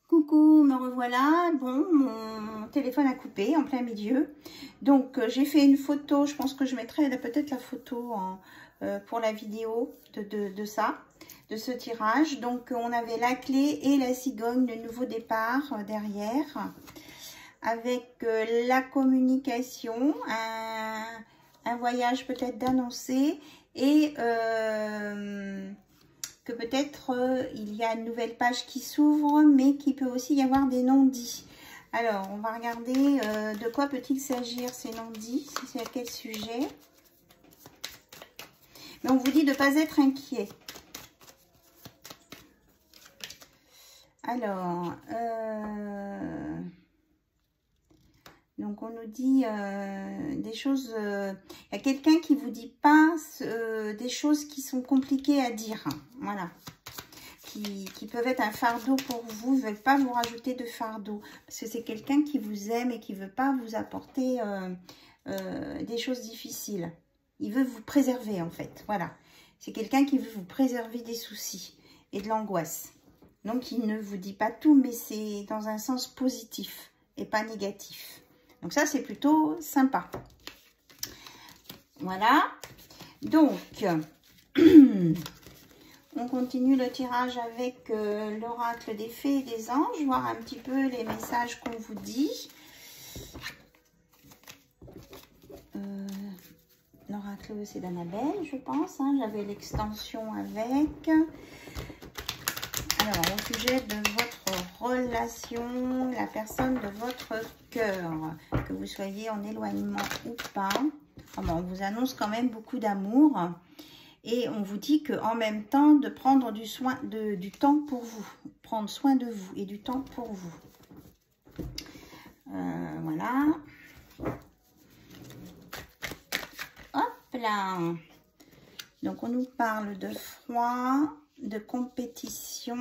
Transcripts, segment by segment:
Coucou, me revoilà. Bon, mon téléphone a coupé en plein milieu. Donc, j'ai fait une photo. Je pense que je mettrai peut-être la photo pour la vidéo de ce tirage. Donc, on avait la clé et la cigogne, le nouveau départ derrière. Avec la communication, un voyage peut-être d'annoncer et... que peut-être il y a une nouvelle page qui s'ouvre, mais qu'il peut aussi y avoir des non-dits. Alors, on va regarder de quoi peut-il s'agir ces non-dits, c'est à quel sujet. Mais on vous dit de ne pas être inquiet. Alors, donc on nous dit des choses, il y a quelqu'un qui vous dit pas des choses qui sont compliquées à dire, voilà, qui peuvent être un fardeau pour vous, ils ne veulent pas vous rajouter de fardeau, parce que c'est quelqu'un qui vous aime et qui ne veut pas vous apporter des choses difficiles, il veut vous préserver en fait, voilà, c'est quelqu'un qui veut vous préserver des soucis et de l'angoisse, donc il ne vous dit pas tout, mais c'est dans un sens positif et pas négatif. Donc ça, c'est plutôt sympa. Voilà. Donc, on continue le tirage avec l'oracle des fées et des anges. Voir un petit peu les messages qu'on vous dit. L'oracle, c'est d'Annabelle, je pense. Hein. J'avais l'extension avec. Alors, au sujet de votre relation, la personne de votre cœur, que vous soyez en éloignement ou pas, on vous annonce quand même beaucoup d'amour et on vous dit qu'en même temps, de prendre du temps pour vous, prendre soin de vous et du temps pour vous. Voilà. Hop là. Donc, on nous parle de froid, de compétition.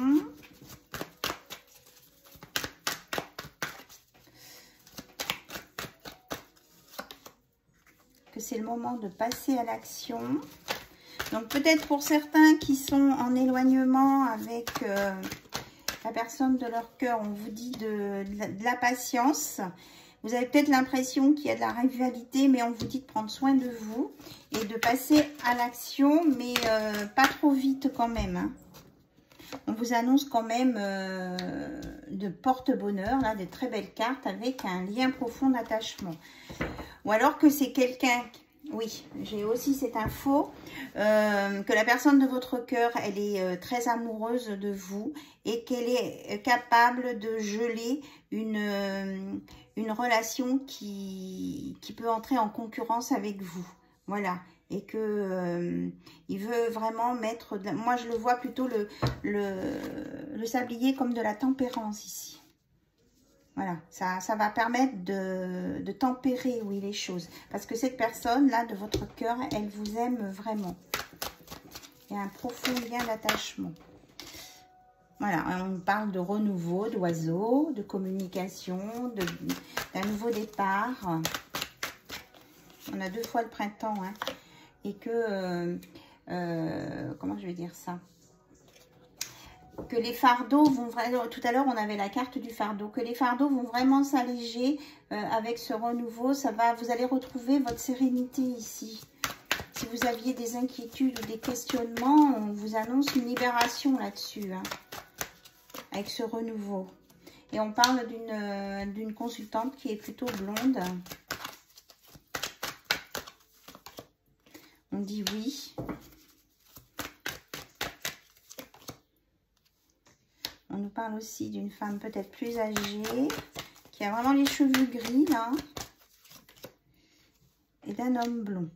Que c'est le moment de passer à l'action. Donc peut-être pour certains qui sont en éloignement avec la personne de leur cœur, on vous dit de la patience. Vous avez peut-être l'impression qu'il y a de la rivalité, mais on vous dit de prendre soin de vous et de passer à l'action, mais pas trop vite quand même. Hein. On vous annonce quand même de porte-bonheur, là, des très belles cartes avec un lien profond d'attachement. Ou alors que c'est quelqu'un, oui, j'ai aussi cette info, que la personne de votre cœur, elle est très amoureuse de vous et qu'elle est capable de geler une relation qui peut entrer en concurrence avec vous. Voilà. Et que il veut vraiment mettre... Moi, je le vois plutôt le sablier comme de la tempérance ici. Voilà, ça va permettre de tempérer, oui, les choses. Parce que cette personne-là, de votre cœur, elle vous aime vraiment. Il y a un profond lien d'attachement. Voilà, on parle de renouveau, d'oiseaux, de communication, d'un nouveau départ. On a 2 fois le printemps, hein. Et que, comment je vais dire ça? Que les fardeaux vont vraiment, tout à l'heure on avait la carte du fardeau, que les fardeaux vont vraiment s'alléger avec ce renouveau, vous allez retrouver votre sérénité ici. Si vous aviez des inquiétudes ou des questionnements, on vous annonce une libération là-dessus, hein, avec ce renouveau. Et on parle d'une consultante qui est plutôt blonde. On dit oui. On nous parle aussi d'une femme peut-être plus âgée, qui a vraiment les cheveux gris, là. Et d'un homme blond.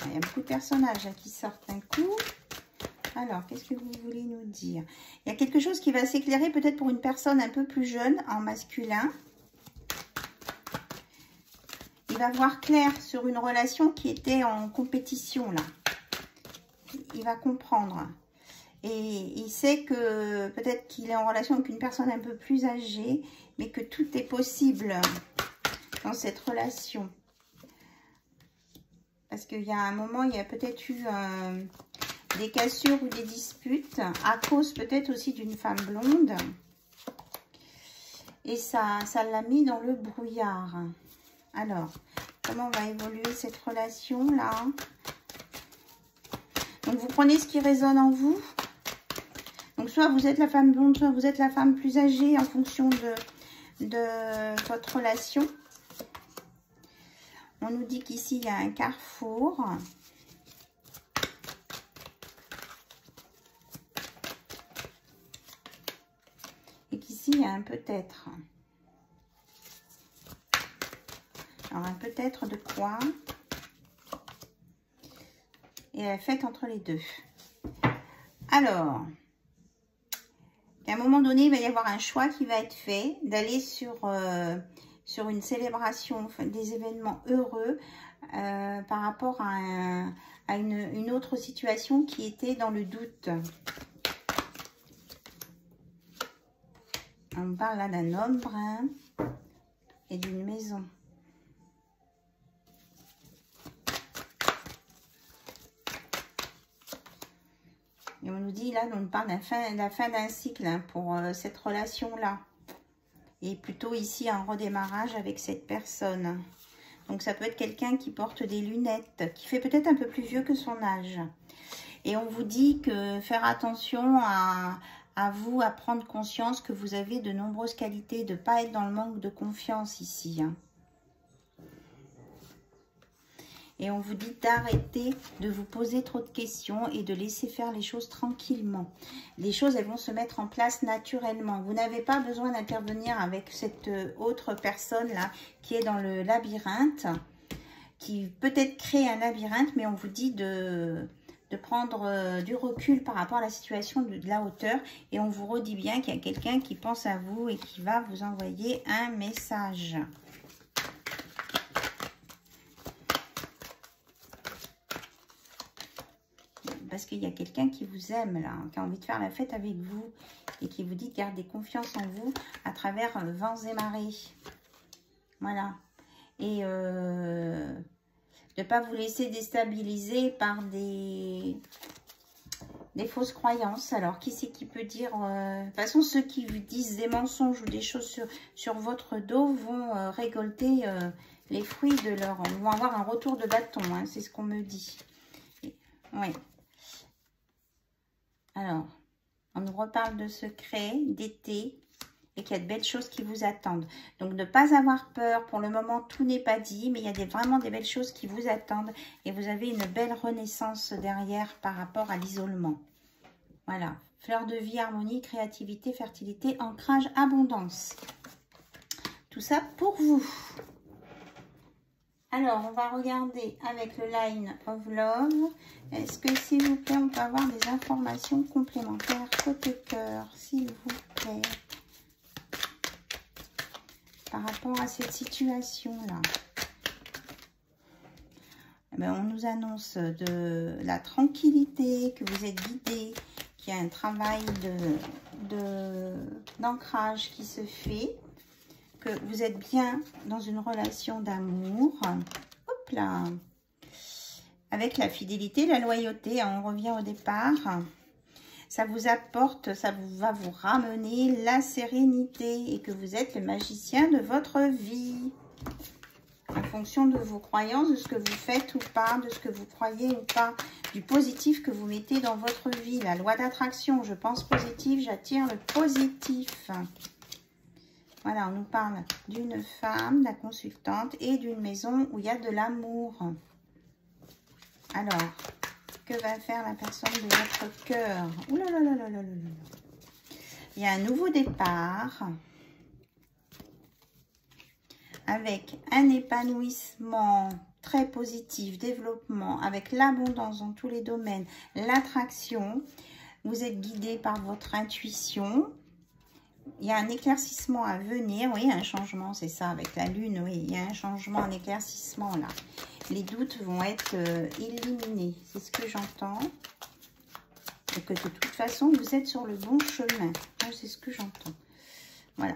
Il y a beaucoup de personnages là, qui sortent d'un coup. Alors, qu'est-ce que vous voulez nous dire? Il y a quelque chose qui va s'éclairer peut-être pour une personne un peu plus jeune, en masculin. Il va voir clair sur une relation qui était en compétition, là. Il va comprendre. Et il sait que peut-être qu'il est en relation avec une personne un peu plus âgée, mais que tout est possible dans cette relation. Parce qu'il y a un moment, il y a peut-être eu des cassures ou des disputes, à cause peut-être aussi d'une femme blonde. Et ça l'a mis dans le brouillard. Alors, comment va évoluer cette relation-là? Donc, vous prenez ce qui résonne en vous. Donc, soit vous êtes la femme blonde, soit vous êtes la femme plus âgée en fonction de votre relation. On nous dit qu'ici, il y a un carrefour. Et qu'ici, il y a un peut-être. Alors, un peut-être de quoi? Et la fête entre les deux. Alors, à un moment donné, il va y avoir un choix qui va être fait d'aller sur une célébration, des événements heureux par rapport à une autre situation qui était dans le doute. On parle là d'un homme brun et d'une maison. Et on nous dit là, on parle de la fin d'un cycle hein, pour cette relation-là. Et plutôt ici un redémarrage avec cette personne. Donc ça peut être quelqu'un qui porte des lunettes, qui fait peut-être un peu plus vieux que son âge. Et on vous dit que faire attention à vous, à prendre conscience que vous avez de nombreuses qualités, de ne pas être dans le manque de confiance ici. Hein. Et on vous dit d'arrêter de vous poser trop de questions et de laisser faire les choses tranquillement. Les choses, elles vont se mettre en place naturellement. Vous n'avez pas besoin d'intervenir avec cette autre personne-là qui est dans le labyrinthe, qui peut-être crée un labyrinthe, mais on vous dit de prendre du recul par rapport à la situation de la hauteur. Et on vous redit bien qu'il y a quelqu'un qui pense à vous et qui va vous envoyer un message. Parce qu'il y a quelqu'un qui vous aime là, qui a envie de faire la fête avec vous et qui vous dit de garder confiance en vous à travers vents et marées. Voilà. Et de ne pas vous laisser déstabiliser par des fausses croyances. Alors, qui c'est qui peut dire... de toute façon, ceux qui vous disent des mensonges ou des choses sur votre dos vont récolter les fruits de leur... vont avoir un retour de bâton, hein, c'est ce qu'on me dit. Oui. Alors, on nous reparle de secrets, d'été, et qu'il y a de belles choses qui vous attendent. Donc, ne pas avoir peur. Pour le moment, tout n'est pas dit, mais il y a vraiment des belles choses qui vous attendent. Et vous avez une belle renaissance derrière par rapport à l'isolement. Voilà. Fleur de vie, harmonie, créativité, fertilité, ancrage, abondance. Tout ça pour vous. Alors, on va regarder avec le Line of Love. Est-ce que, s'il vous plaît, on peut avoir des informations complémentaires côté cœur, s'il vous plaît, par rapport à cette situation-là? On nous annonce de la tranquillité, que vous êtes guidé, qu'il y a un travail d'ancrage qui se fait, que vous êtes bien dans une relation d'amour. Hop là! Avec la fidélité, la loyauté, on revient au départ. Ça vous apporte, ça va vous ramener la sérénité et que vous êtes le magicien de votre vie. En fonction de vos croyances, de ce que vous faites ou pas, de ce que vous croyez ou pas, du positif que vous mettez dans votre vie. La loi d'attraction, je pense positif, j'attire le positif. Voilà, on nous parle d'une femme, la consultante, et d'une maison où il y a de l'amour. Alors, que va faire la personne de votre cœur? Ouh là là là là là là là. Il y a un nouveau départ avec un épanouissement très positif, développement, avec l'abondance dans tous les domaines, l'attraction. Vous êtes guidé par votre intuition. Il y a un éclaircissement à venir. Oui, un changement, c'est ça, avec la lune. Oui, il y a un changement, un éclaircissement là. Les doutes vont être éliminés. C'est ce que j'entends. Et que de toute façon, vous êtes sur le bon chemin. C'est ce que j'entends. Voilà.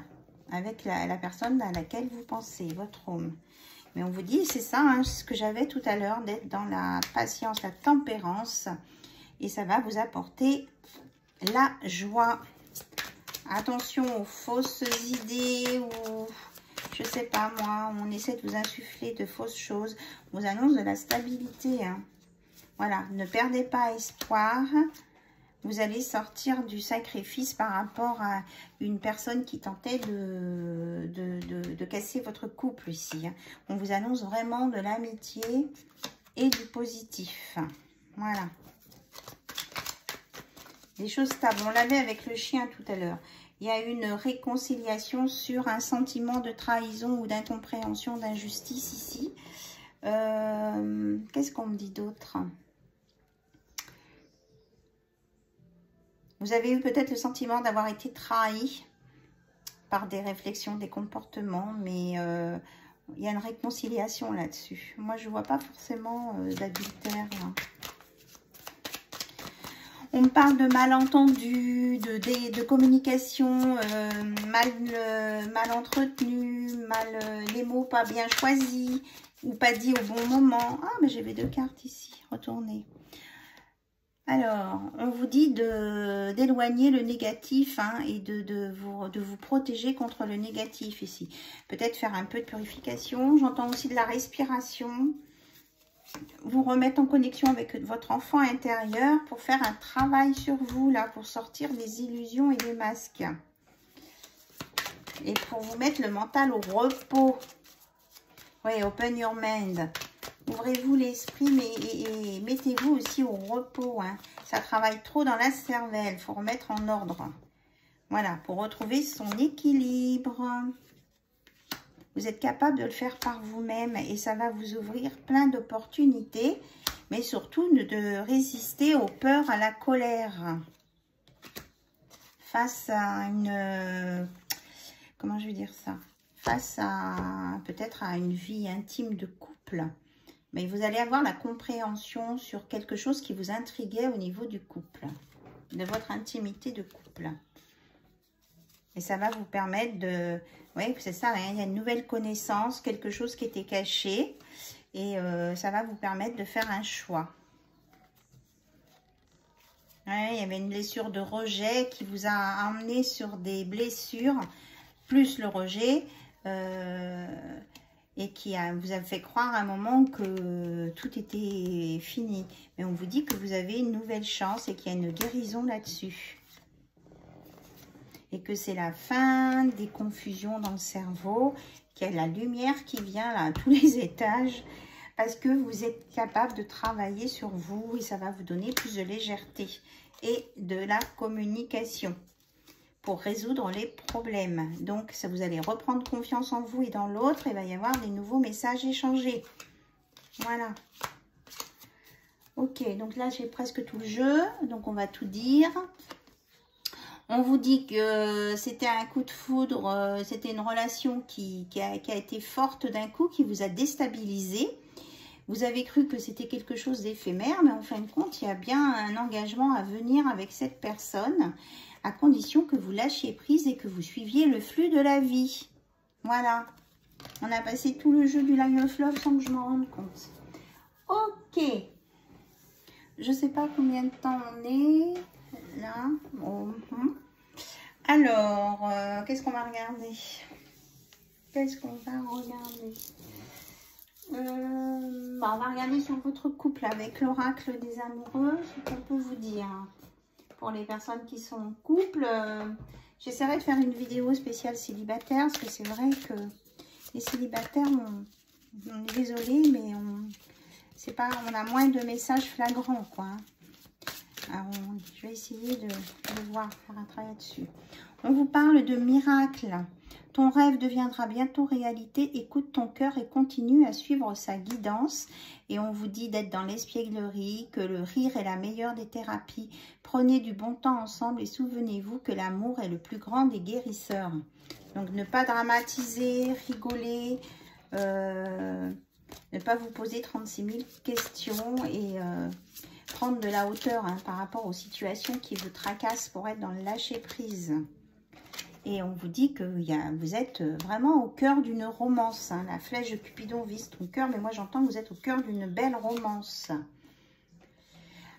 Avec la personne à laquelle vous pensez, votre homme. Mais on vous dit, c'est ça, hein, ce que j'avais tout à l'heure, d'être dans la patience, la tempérance. et ça va vous apporter la joie. Attention aux fausses idées ou je sais pas moi, on essaie de vous insuffler de fausses choses. On vous annonce de la stabilité. Hein. Voilà, ne perdez pas espoir. Vous allez sortir du sacrifice par rapport à une personne qui tentait de casser votre couple ici. Hein. On vous annonce vraiment de l'amitié et du positif. Voilà. Des choses stables. On l'avait avec le chien tout à l'heure. Il y a une réconciliation sur un sentiment de trahison ou d'incompréhension, d'injustice ici. Qu'est-ce qu'on me dit d'autre? Vous avez eu peut-être le sentiment d'avoir été trahi par des réflexions, des comportements, mais il y a une réconciliation là-dessus. Moi, je ne vois pas forcément d'adultère. On me parle de malentendus, de communication mal entretenue, les mots pas bien choisis ou pas dit au bon moment. Ah, mais j'avais 2 cartes ici, retournez. Alors, on vous dit d'éloigner le négatif hein, et de vous protéger contre le négatif ici. Peut-être faire un peu de purification. J'entends aussi de la respiration. Vous remettre en connexion avec votre enfant intérieur pour faire un travail sur vous, là, pour sortir des illusions et des masques. Et pour vous mettre le mental au repos. Oui, open your mind. Ouvrez-vous l'esprit, mais mettez-vous aussi au repos. Hein. Ça travaille trop dans la cervelle. Il faut remettre en ordre. Voilà, pour retrouver son équilibre. Vous êtes capable de le faire par vous-même et ça va vous ouvrir plein d'opportunités. Mais surtout, de résister aux peurs, à la colère. Face à une... comment je vais dire ça? Face à peut-être à une vie intime de couple. Mais vous allez avoir la compréhension sur quelque chose qui vous intriguait au niveau du couple. De votre intimité de couple. Et ça va vous permettre de... Oui, c'est ça, hein, il y a une nouvelle connaissance, quelque chose qui était caché. Et ça va vous permettre de faire un choix. Ouais, il y avait une blessure de rejet qui vous a emmené sur des blessures, plus le rejet, et qui vous a fait croire à un moment que tout était fini. Mais on vous dit que vous avez une nouvelle chance et qu'il y a une guérison là-dessus. Et que c'est la fin des confusions dans le cerveau, qu'il y a la lumière qui vient là à tous les étages, parce que vous êtes capable de travailler sur vous et ça va vous donner plus de légèreté et de la communication pour résoudre les problèmes. Donc, ça vous allez reprendre confiance en vous et dans l'autre, il va y avoir des nouveaux messages échangés. Voilà. Ok, donc là, j'ai presque tout le jeu, donc on va tout dire. On vous dit que c'était un coup de foudre, c'était une relation qui a été forte d'un coup, qui vous a déstabilisé. Vous avez cru que c'était quelque chose d'éphémère, mais en fin de compte, il y a bien un engagement à venir avec cette personne, à condition que vous lâchiez prise et que vous suiviez le flux de la vie. Voilà. On a passé tout le jeu du Line of Love sans que je m'en rende compte. Ok. Je ne sais pas combien de temps on est. Là. Alors, qu'est-ce qu'on va regarder? Qu'est-ce qu'on va regarder? On va regarder sur votre couple avec l'oracle des amoureux, ce qu'on peut vous dire. Pour les personnes qui sont en couple, j'essaierai de faire une vidéo spéciale célibataire, parce que c'est vrai que les célibataires, on est désolé, mais on a moins de messages flagrants, quoi. Alors, je vais essayer de voir, faire un travail dessus. On vous parle de miracle. Ton rêve deviendra bientôt réalité. Écoute ton cœur et continue à suivre sa guidance. Et on vous dit d'être dans l'espièglerie, que le rire est la meilleure des thérapies. Prenez du bon temps ensemble et souvenez-vous que l'amour est le plus grand des guérisseurs. Donc, ne pas dramatiser, rigoler, ne pas vous poser 36 000 questions et... prendre de la hauteur hein, par rapport aux situations qui vous tracassent pour être dans le lâcher-prise. Et on vous dit que vous êtes vraiment au cœur d'une romance. Hein. La flèche de Cupidon vise ton cœur, mais moi j'entends que vous êtes au cœur d'une belle romance.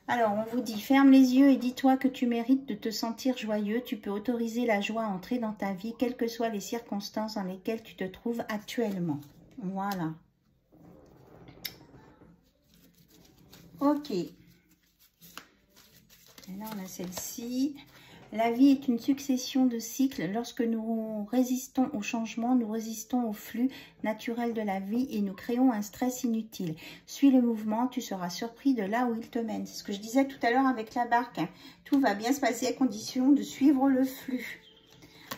Alors, on vous dit, ferme les yeux et dis-toi que tu mérites de te sentir joyeux. Tu peux autoriser la joie à entrer dans ta vie, quelles que soient les circonstances dans lesquelles tu te trouves actuellement. Voilà. Ok. Et là, on a celle-ci. La vie est une succession de cycles. Lorsque nous résistons au changement, nous résistons au flux naturel de la vie et nous créons un stress inutile. Suis le mouvement, tu seras surpris de là où il te mène. C'est ce que je disais tout à l'heure avec la barque. Tout va bien se passer à condition de suivre le flux.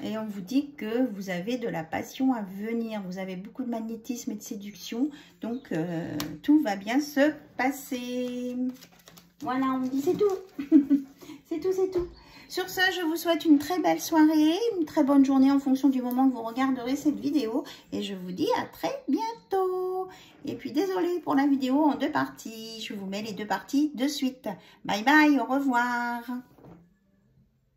Et on vous dit que vous avez de la passion à venir. Vous avez beaucoup de magnétisme et de séduction. Donc, tout va bien se passer. Voilà, on dit c'est tout. C'est tout, c'est tout. Sur ce, je vous souhaite une très belle soirée, une très bonne journée en fonction du moment que vous regarderez cette vidéo. Et je vous dis à très bientôt. Et puis, désolée pour la vidéo en deux parties. Je vous mets les deux parties de suite. Bye bye, au revoir.